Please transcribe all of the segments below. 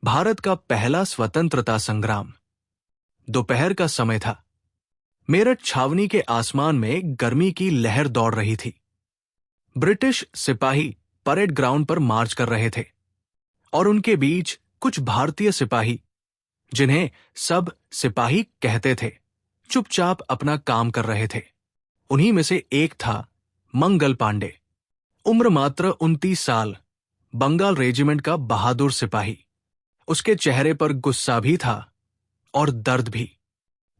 भारत का पहला स्वतंत्रता संग्राम। दोपहर का समय था। मेरठ छावनी के आसमान में गर्मी की लहर दौड़ रही थी। ब्रिटिश सिपाही परेड ग्राउंड पर मार्च कर रहे थे और उनके बीच कुछ भारतीय सिपाही, जिन्हें सब सिपाही कहते थे, चुपचाप अपना काम कर रहे थे। उन्हीं में से एक था मंगल पांडे, उम्र मात्र 29 साल, बंगाल रेजिमेंट का बहादुर सिपाही। उसके चेहरे पर गुस्सा भी था और दर्द भी।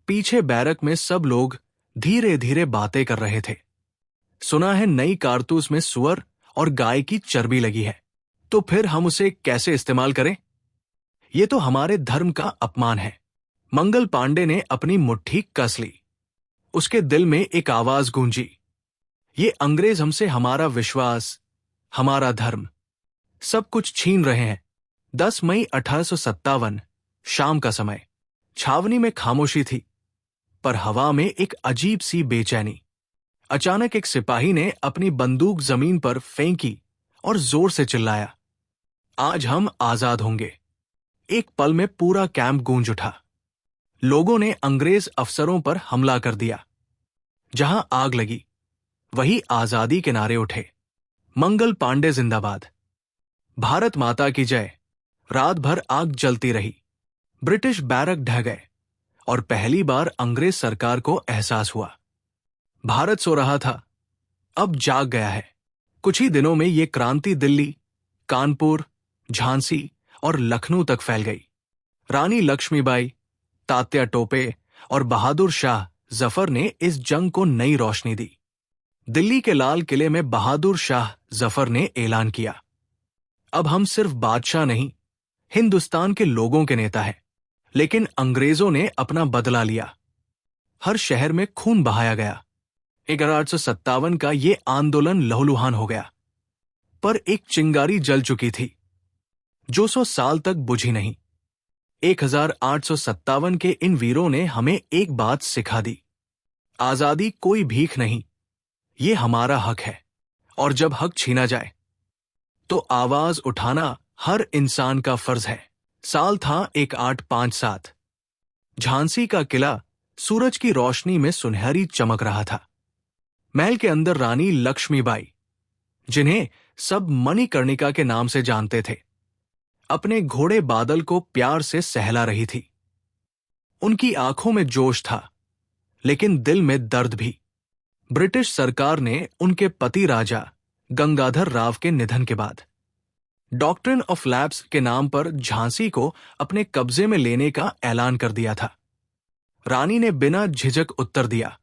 पीछे बैरक में सब लोग धीरे धीरे बातें कर रहे थे। सुना है नई कारतूस में सुअर और गाय की चर्बी लगी है, तो फिर हम उसे कैसे इस्तेमाल करें? ये तो हमारे धर्म का अपमान है। मंगल पांडे ने अपनी मुट्ठी कस ली। उसके दिल में एक आवाज गूंजी, ये अंग्रेज हमसे हमारा विश्वास, हमारा धर्म, सब कुछ छीन रहे हैं। 10 मई 1857 शाम का समय। छावनी में खामोशी थी, पर हवा में एक अजीब सी बेचैनी। अचानक एक सिपाही ने अपनी बंदूक जमीन पर फेंकी और जोर से चिल्लाया, आज हम आजाद होंगे। एक पल में पूरा कैंप गूंज उठा। लोगों ने अंग्रेज अफसरों पर हमला कर दिया। जहां आग लगी, वही आजादी के नारे उठे। मंगल पांडे जिंदाबाद, भारत माता की जय। रात भर आग जलती रही। ब्रिटिश बैरक ढह गए और पहली बार अंग्रेज सरकार को एहसास हुआ, भारत सो रहा था, अब जाग गया है। कुछ ही दिनों में ये क्रांति दिल्ली, कानपुर, झांसी और लखनऊ तक फैल गई। रानी लक्ष्मीबाई, तात्या टोपे और बहादुर शाह जफर ने इस जंग को नई रोशनी दी। दिल्ली के लाल किले में बहादुर शाह जफर ने ऐलान किया, अब हम सिर्फ बादशाह नहीं, हिंदुस्तान के लोगों के नेता हैं। लेकिन अंग्रेजों ने अपना बदला लिया। हर शहर में खून बहाया गया। 1857 का ये आंदोलन लहूलुहान हो गया। पर एक चिंगारी जल चुकी थी, जो 100 साल तक बुझी नहीं। 1857 के इन वीरों ने हमें एक बात सिखा दी, आजादी कोई भीख नहीं, ये हमारा हक है। और जब हक छीना जाए, तो आवाज उठाना हर इंसान का फर्ज है। साल था 1857। झांसी का किला सूरज की रोशनी में सुनहरी चमक रहा था। महल के अंदर रानी लक्ष्मीबाई, जिन्हें सब मणिकर्णिका के नाम से जानते थे, अपने घोड़े बादल को प्यार से सहला रही थी। उनकी आंखों में जोश था, लेकिन दिल में दर्द भी। ब्रिटिश सरकार ने उनके पति राजा गंगाधर राव के निधन के बाद डॉक्ट्रिन ऑफ लैप्स के नाम पर झांसी को अपने कब्जे में लेने का ऐलान कर दिया था। रानी ने बिना झिझक उत्तर दिया,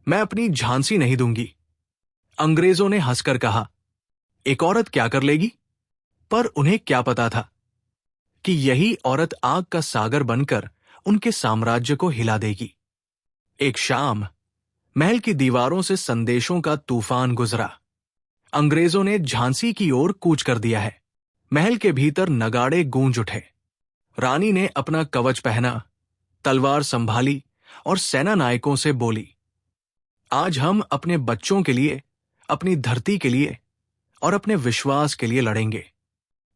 मैं अपनी झांसी नहीं दूंगी। अंग्रेजों ने हंसकर कहा, एक औरत क्या कर लेगी? पर उन्हें क्या पता था कि यही औरत आग का सागर बनकर उनके साम्राज्य को हिला देगी। एक शाम महल की दीवारों से संदेशों का तूफान गुजरा। अंग्रेजों ने झांसी की ओर कूच कर दिया है। महल के भीतर नगाड़े गूंज उठे। रानी ने अपना कवच पहना, तलवार संभाली और सेना नायकों से बोली, आज हम अपने बच्चों के लिए, अपनी धरती के लिए और अपने विश्वास के लिए लड़ेंगे।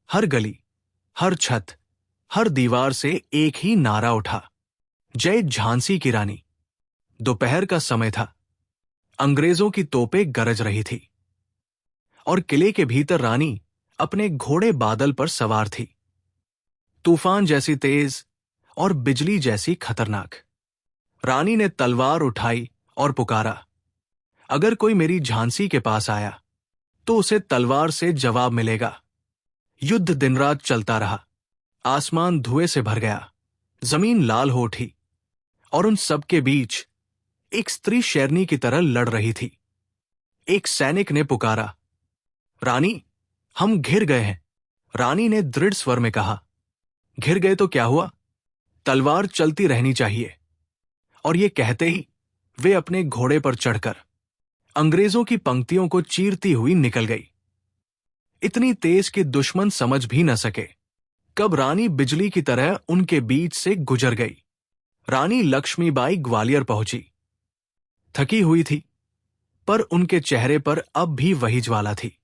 हर गली, हर छत, हर दीवार से एक ही नारा उठा, जय झांसी की रानी। दोपहर का समय था। अंग्रेजों की तोपें गरज रही थी और किले के भीतर रानी अपने घोड़े बादल पर सवार थी, तूफान जैसी तेज और बिजली जैसी खतरनाक। रानी ने तलवार उठाई और पुकारा, अगर कोई मेरी झांसी के पास आया तो उसे तलवार से जवाब मिलेगा। युद्ध दिन रात चलता रहा। आसमान धुएं से भर गया, जमीन लाल हो उठी और उन सब के बीच एक स्त्री शेरनी की तरह लड़ रही थी। एक सैनिक ने पुकारा, रानी, हम घिर गए हैं। रानी ने दृढ़ स्वर में कहा, घिर गए तो क्या हुआ, तलवार चलती रहनी चाहिए। और ये कहते ही वे अपने घोड़े पर चढ़कर अंग्रेजों की पंक्तियों को चीरती हुई निकल गई। इतनी तेज कि दुश्मन समझ भी न सके कब रानी बिजली की तरह उनके बीच से गुजर गई। रानी लक्ष्मीबाई ग्वालियर पहुंची। थकी हुई थी, पर उनके चेहरे पर अब भी वही ज्वाला थी।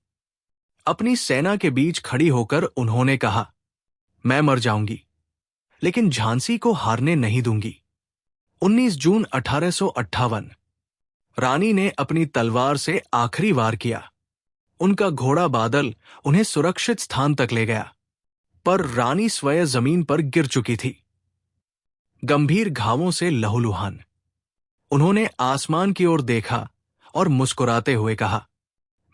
अपनी सेना के बीच खड़ी होकर उन्होंने कहा, मैं मर जाऊंगी, लेकिन झांसी को हारने नहीं दूंगी। 19 जून 1858 रानी ने अपनी तलवार से आखिरी वार किया। उनका घोड़ा बादल उन्हें सुरक्षित स्थान तक ले गया, पर रानी स्वयं जमीन पर गिर चुकी थी, गंभीर घावों से लहूलुहान। उन्होंने आसमान की ओर देखा और मुस्कुराते हुए कहा,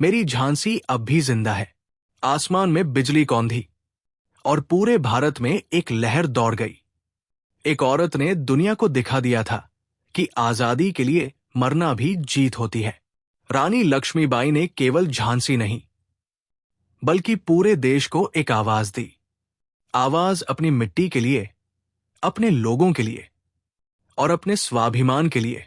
मेरी झांसी अब भी जिंदा है। आसमान में बिजली कौंधी और पूरे भारत में एक लहर दौड़ गई। एक औरत ने दुनिया को दिखा दिया था कि आजादी के लिए मरना भी जीत होती है। रानी लक्ष्मीबाई ने केवल झांसी नहीं, बल्कि पूरे देश को एक आवाज दी। आवाज अपनी मिट्टी के लिए, अपने लोगों के लिए और अपने स्वाभिमान के लिए।